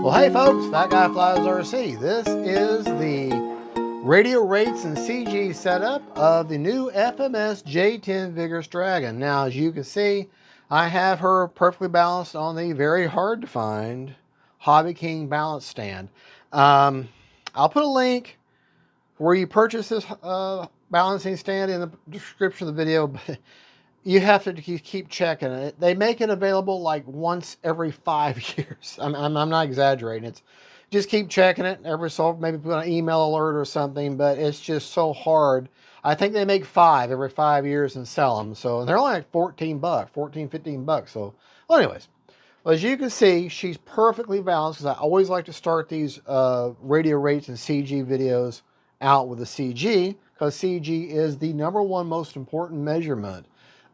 Well, hey folks, That Guy Flies RC. This is the radio rates and CG setup of the new FMS J-10 Vigorous Dragon. Now, as you can see, I have her perfectly balanced on the very hard to find HobbyKing Balance stand. I'll put a link where you purchase this balancing stand in the description of the video, but you have to keep checking it. They make it available like once every 5 years. I'm not exaggerating. It's just keep checking it every so maybe put an email alert or something, but it's just so hard. I think they make 5 every 5 years and sell them. So they're only like 14 bucks, 14, 15 bucks. So well, anyways, well, as you can see, she's perfectly balanced because I always like to start these radio rates and CG videos out with a CG because CG is the #1 most important measurement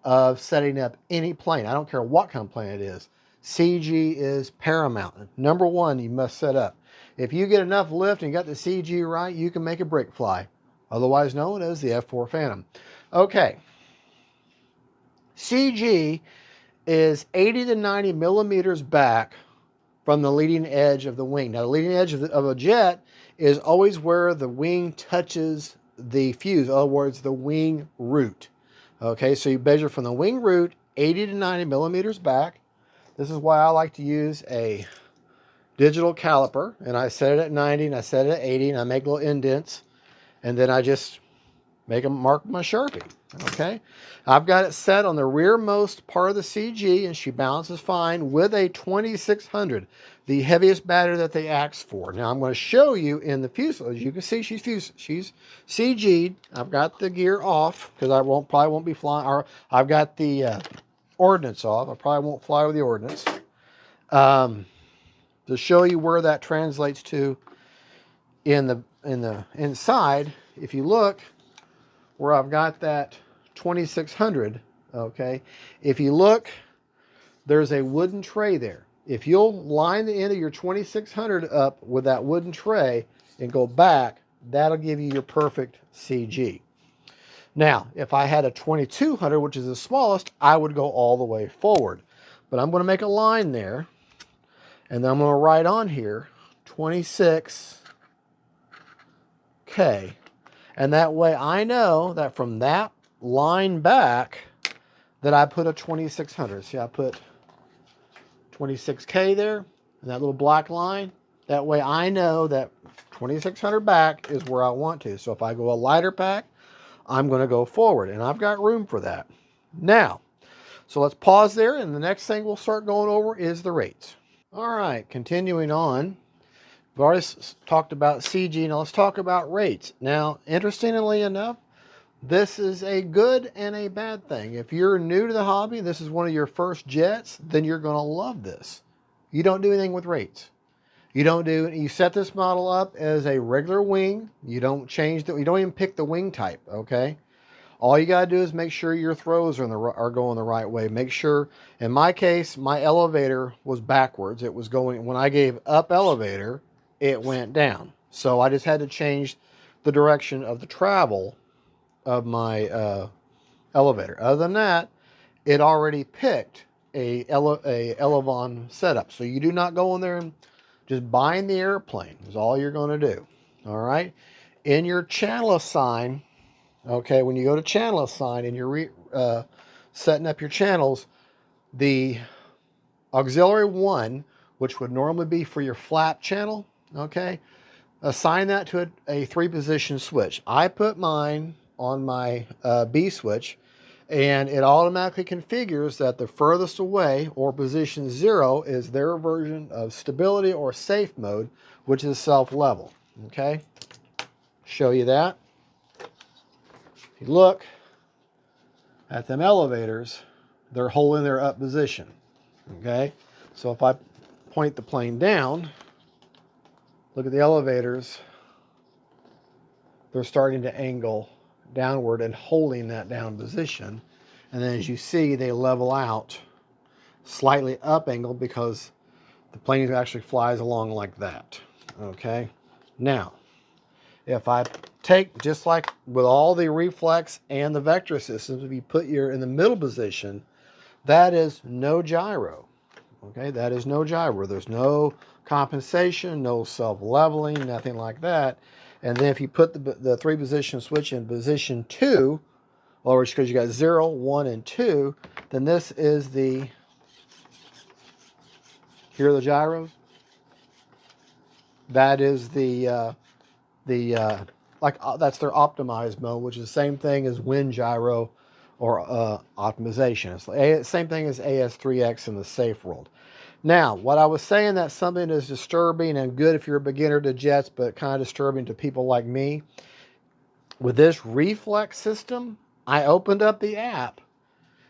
of setting up any plane. I don't care what kind of plane it is. CG is paramount. #1 you must set up. If you get enough lift and got the CG right, you can make a brick fly, otherwise known as the F4 Phantom. Okay. CG is 80 to 90 millimeters back from the leading edge of the wing. Now, the leading edge of a jet is always where the wing touches the fuse. In other words, the wing root. Okay, so you measure from the wing root 80 to 90 millimeters back. This is why I like to use a digital caliper, and I set it at 90 and I set it at 80 and I make little indents, and then I just make a mark with my Sharpie. Okay, I've got it set on the rearmost part of the CG, and she balances fine with a 2600, the heaviest battery that they ask for. Now I'm going to show you in the fuselage. You can see she's CG'd. I've got the gear off because I probably won't be flying. Or I've got the ordnance off. I probably won't fly with the ordnance. To show you where that translates to in the inside, if you look where I've got that 2600, okay, if you look, there's a wooden tray there. If you'll line the end of your 2600 up with that wooden tray and go back, that'll give you your perfect CG. Now, if I had a 2200, which is the smallest, I would go all the way forward. But I'm going to make a line there, and then I'm going to write on here 26K. And that way I know that from that line back that I put a 2600. See, I put 26K there, and that little black line. That way I know that 2600 back is where I want to. So if I go a lighter pack, I'm going to go forward, and I've got room for that. Now, so let's pause there, and the next thing we'll start going over is the rates. All right, continuing on. We've already talked about CG. Now let's talk about rates. Now, interestingly enough, this is a good and a bad thing. If you're new to the hobby, this is one of your first jets, then you're going to love this. You don't do anything with rates. You set this model up as a regular wing. You don't change you don't even pick the wing type, okay? All you got to do is make sure your throws are going the right way. Make sure, in my case, my elevator was backwards. It was going, when I gave up elevator, it went down. So I just had to change the direction of the travel of my elevator. Other than that, it already picked a Elevon setup. So you do not go in there and just bind the airplane is all you're going to do. All right. In your channel assign, okay, when you go to channel assign and you're setting up your channels, the auxiliary 1, which would normally be for your flap channel, okay, assign that to a 3-position switch. I put mine on my B switch, and it automatically configures that the furthest away, or position 0, is their version of stability or safe mode, which is self-level. Okay, show you that. If you look at them elevators, they're holding their up position. Okay, so if I point the plane down, look at the elevators, they're starting to angle downward and holding that down position. And then as you see, they level out slightly up angled because the plane actually flies along like that. Okay, now if I take, just like with all the reflex and the vector systems, if you put your in the middle position, that is no gyro. Okay, that is no gyro. There's no compensation, no self-leveling, nothing like that. And then if you put the three position switch in position 2, or because you got 0, 1, and 2, then this is the, here are the gyros. That is that's their optimized mode, which is the same thing as wind gyro or optimization. It's the same thing as AS3X in the safe world. Now, what I was saying, that something is disturbing and good if you're a beginner to jets, but kind of disturbing to people like me. With this Reflex system, I opened up the app.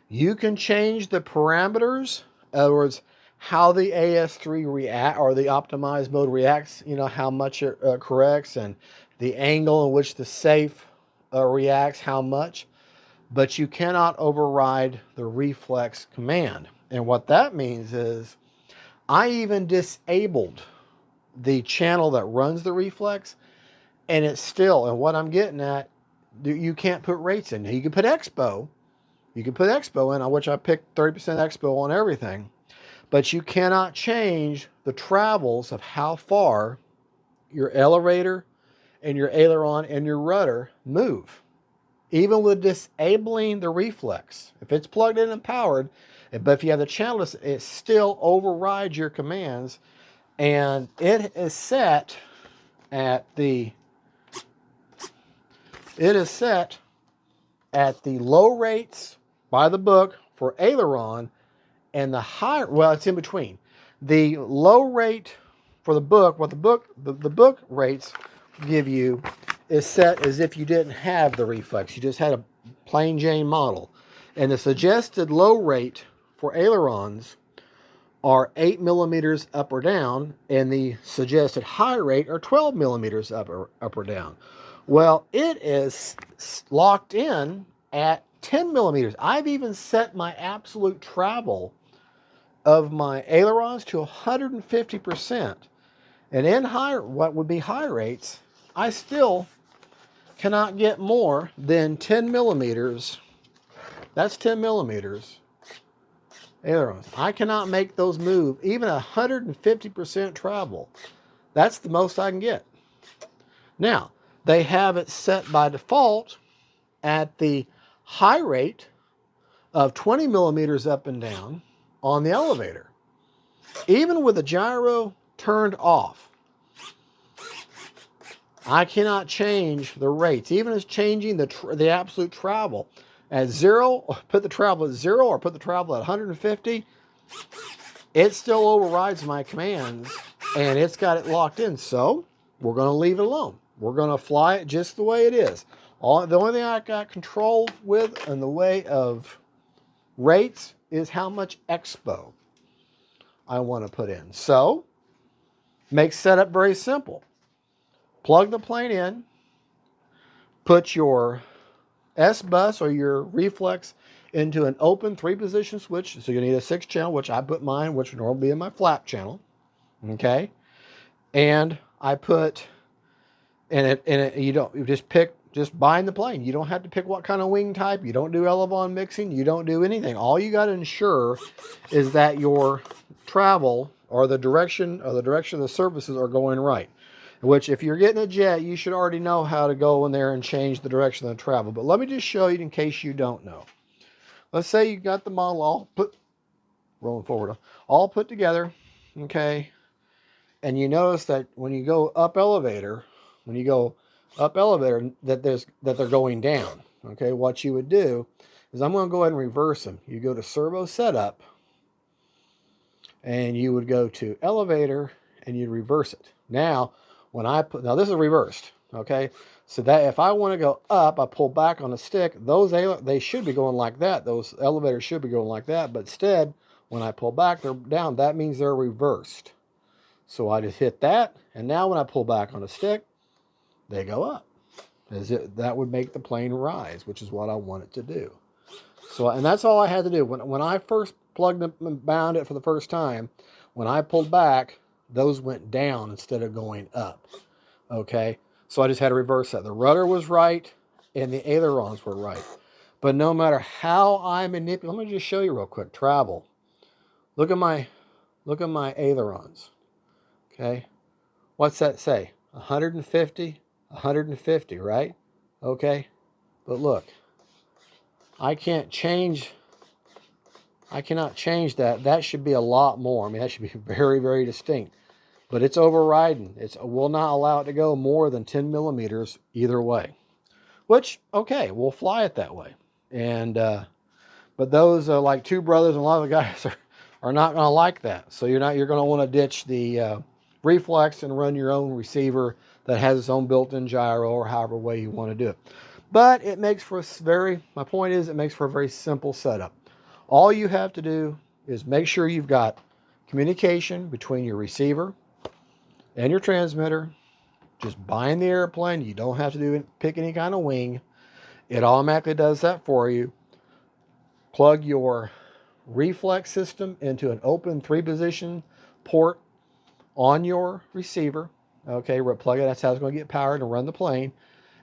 You can change the parameters. In other words, how the AS3 react, or the optimized mode reacts, you know, how much it corrects, and the angle in which the safe reacts, how much. But you cannot override the Reflex command. And what that means is, I even disabled the channel that runs the Reflex, and it's still, and what I'm getting at, you can't put rates in. You can put expo. You can put expo in, on which I picked 30% expo on everything. But you cannot change the travels of how far your elevator and your aileron and your rudder move. Even with disabling the Reflex. If it's plugged in and powered, but if you have the channel, it still overrides your commands. And it is set at the low rates by the book for aileron, and the high, well, it's in between. The low rate for the book, what the book rates give you, is set as if you didn't have the Reflex. You just had a plain Jane model. And the suggested low rate for ailerons are 8 millimeters up or down, and the suggested high rate are 12 millimeters up or down. Well, it is locked in at 10 millimeters. I've even set my absolute travel of my ailerons to 150%. And in what would be high rates, I still cannot get more than 10 millimeters. That's 10 millimeters ailerons. I cannot make those move even 150% travel. That's the most I can get. Now, they have it set by default at the high rate of 20 millimeters up and down on the elevator. Even with the gyro turned off, I cannot change the rates. Even as changing the absolute travel at 0, put the travel at 0 or put the travel at 150, it still overrides my commands, and it's got it locked in. So we're going to leave it alone. We're going to fly it just the way it is. The only thing I got control with in the way of rates is how much expo I want to put in. So make setup very simple. Plug the plane in, put your S-bus or your Reflex into an open 3-position switch. So you need a 6-channel, which I put mine, which would normally be in my flap channel. Okay. And I put, you just bind the plane. You don't have to pick what kind of wing type. You don't do elevon mixing. You don't do anything. All you got to ensure is that your travel or the direction of the surfaces are going right. Which, if you're getting a jet, you should already know how to go in there and change the direction of the travel. But let me just show you in case you don't know. Let's say you got the model rolling forward, all put together, okay? And you notice that when you go up elevator, that they're going down. Okay, what you would do is, I'm going to go ahead and reverse them. You go to servo setup, and you would go to elevator, and you'd reverse it. Now this is reversed. Okay, so that if I want to go up, I pull back on the stick. They should be going like that. Those elevators should be going like that. But instead, when I pull back, they're down. That means they're reversed. So I just hit that, and now when I pull back on the stick, they go up. That would make the plane rise, which is what I want it to do. So, and that's all I had to do. When I first plugged and bound it for the first time, when I pulled back, those went down instead of going up. Okay, so I just had to reverse that. The rudder was right, and the ailerons were right. But no matter how I manipulate, let me just show you real quick. Travel. Look at my Look at my ailerons. Okay. What's that say? 150, 150, right? Okay. But look, I cannot change that. That should be a lot more. I mean, that should be very, very distinct. But it's overriding. It will not allow it to go more than 10 millimeters either way. Which, okay, we'll fly it that way. And but those are like two brothers, and a lot of the guys are not going to like that. So you're going to want to ditch the Reflex and run your own receiver that has its own built-in gyro, or however way you want to do it. But it makes for my point is, it makes for a very simple setup. All you have to do is make sure you've got communication between your receiver and your transmitter. Just bind the airplane. You don't have to pick any kind of wing. It automatically does that for you. Plug your Reflex system into an open 3-position port on your receiver. Okay, plug it. That's how it's going to get power to run the plane.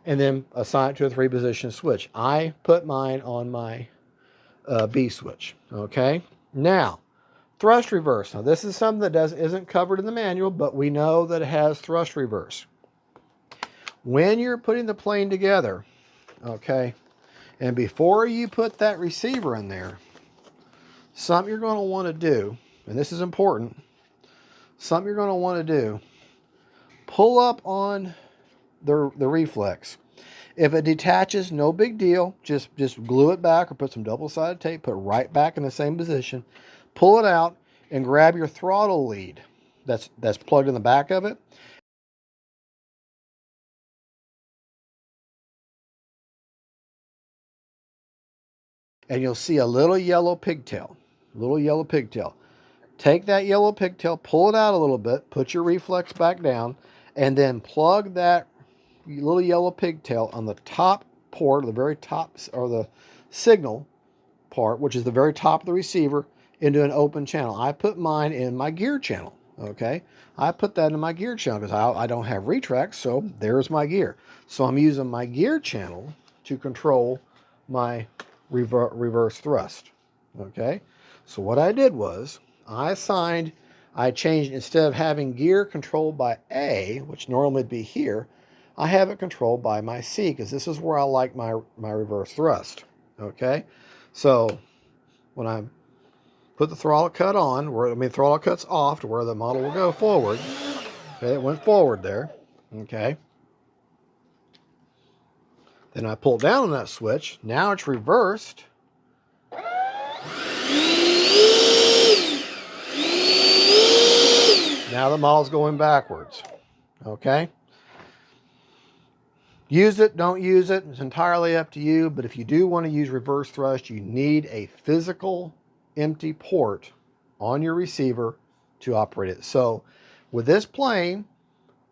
And then assign it to a 3-position switch. I put mine on my B switch. Okay, now thrust reverse. Now this is something that isn't covered in the manual, but we know that it has thrust reverse. When you're putting the plane together, okay, and before you put that receiver in there, something you're going to want to do, and this is important, something you're going to want to do, pull up on the Reflex. If it detaches, no big deal. Just glue it back or put some double-sided tape, put it right back in the same position. Pull it out and grab your throttle lead that's plugged in the back of it. And you'll see a little yellow pigtail. Take that yellow pigtail, pull it out a little bit, put your Reflex back down, and then plug that little yellow pigtail on the top port, the very top, or the signal part, which is the very top of the receiver, into an open channel. I put mine in my gear channel. Okay, I put that in my gear channel because I don't have retracts, so there's my gear. So I'm using my gear channel to control my reverse thrust. Okay, so what I did was I changed, instead of having gear controlled by A, which normally would be here, I have it controlled by my C, because this is where I like my reverse thrust. Okay, so when I put the throttle cut on, throttle cut's off to where the model will go forward. Okay, it went forward there. Okay. Then I pull down on that switch. Now it's reversed. Now the model's going backwards. Okay. Use it, don't use it. It's entirely up to you. But if you do want to use reverse thrust, you need a physical empty port on your receiver to operate it. So with this plane,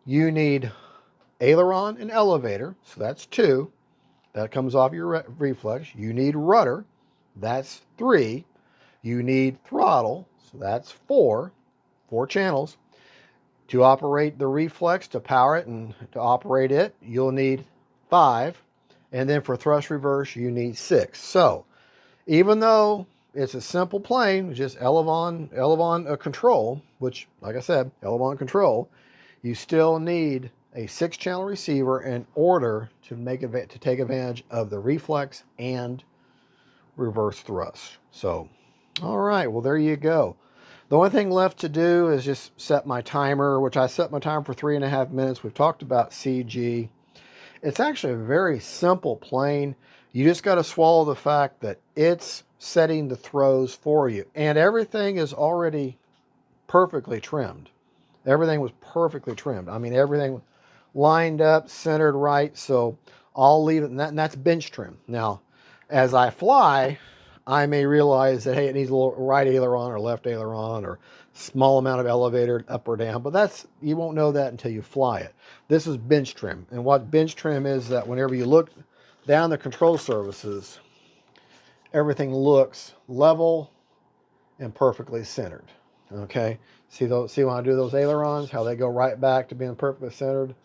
you need aileron and elevator. So that's 2. That comes off your Reflex. You need rudder. That's 3. You need throttle. So that's 4. 4 channels. To operate the Reflex, to power it and to operate it, you'll need 5. And then for thrust reverse, you need 6. So even though it's a simple plane, just elevon control, which, like I said, elevon control, you still need a 6-channel receiver in order to take advantage of the Reflex and reverse thrust. So, all right, well, there you go. The only thing left to do is just set my timer, which I set my timer for 3.5 minutes. We've talked about CG. It's actually a very simple plane. You just got to swallow the fact that it's setting the throws for you. And everything is already perfectly trimmed. Everything was perfectly trimmed. I mean, everything lined up, centered right. So I'll leave it, and that's bench trim. Now, as I fly, I may realize that, hey, it needs a little right aileron or left aileron or small amount of elevator up or down, but you won't know that until you fly it. This is bench trim. And what bench trim is, that whenever you look down the control surfaces, everything looks level and perfectly centered. Okay, see when I do those ailerons, how they go right back to being perfectly centered.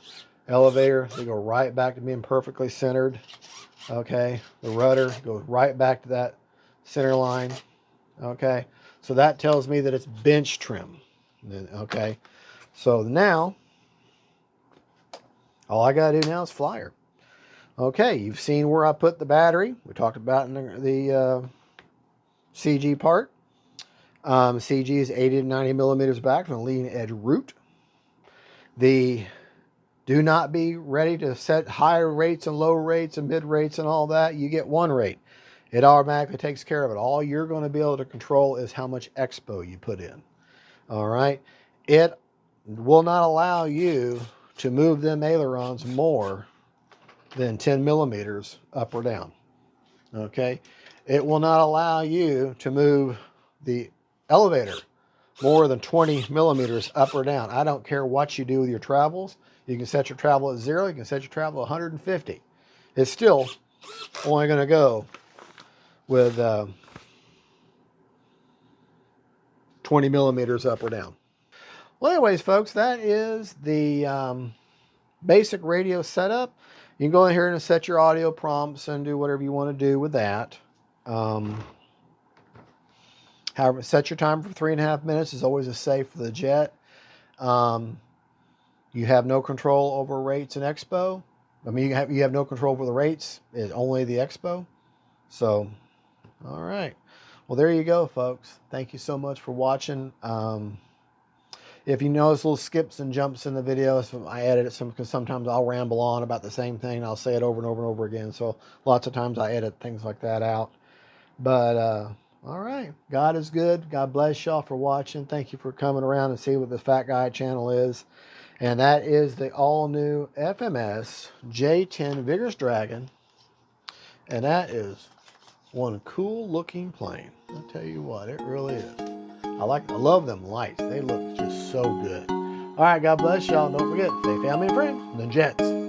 Elevator, they go right back to being perfectly centered. Okay, the rudder goes right back to that center line. Okay, so that tells me that it's bench trim. Okay, so now all I gotta do now is flyer. Okay, you've seen where I put the battery. We talked about in the CG part. CG is 80 to 90 millimeters back from the leading edge root. The do not be ready to set higher rates and low rates and mid rates and all that. You get one rate. It automatically takes care of it. All you're going to be able to control is how much expo you put in. All right. It will not allow you to move them ailerons more than 10 millimeters up or down. Okay. It will not allow you to move the elevator more than 20 millimeters up or down. I don't care what you do with your travels. You can set your travel at 0. You can set your travel at 150. It's still only going to go with 20 millimeters up or down. Well, anyways, folks, that is the basic radio setup. You can go in here and set your audio prompts and do whatever you want to do with that. However, set your time for 3.5 minutes is always a safe for the jet. You have no control over rates and expo. I mean, you have no control over the rates. It's only the expo. So, all right. Well, there you go, folks. Thank you so much for watching. If you notice little skips and jumps in the video, I edit some because sometimes I'll ramble on about the same thing. I'll say it over and over and over again. So lots of times I edit things like that out. But all right. God is good. God bless y'all for watching. Thank you for coming around and see what the Fat Guy channel is. And that is the all-new FMS J-10 Vigorous Dragon. And that is one cool-looking plane. I'll tell you what, it really is. I love them lights. They look just so good. All right, God bless y'all. Don't forget, stay family and friends. The Jets.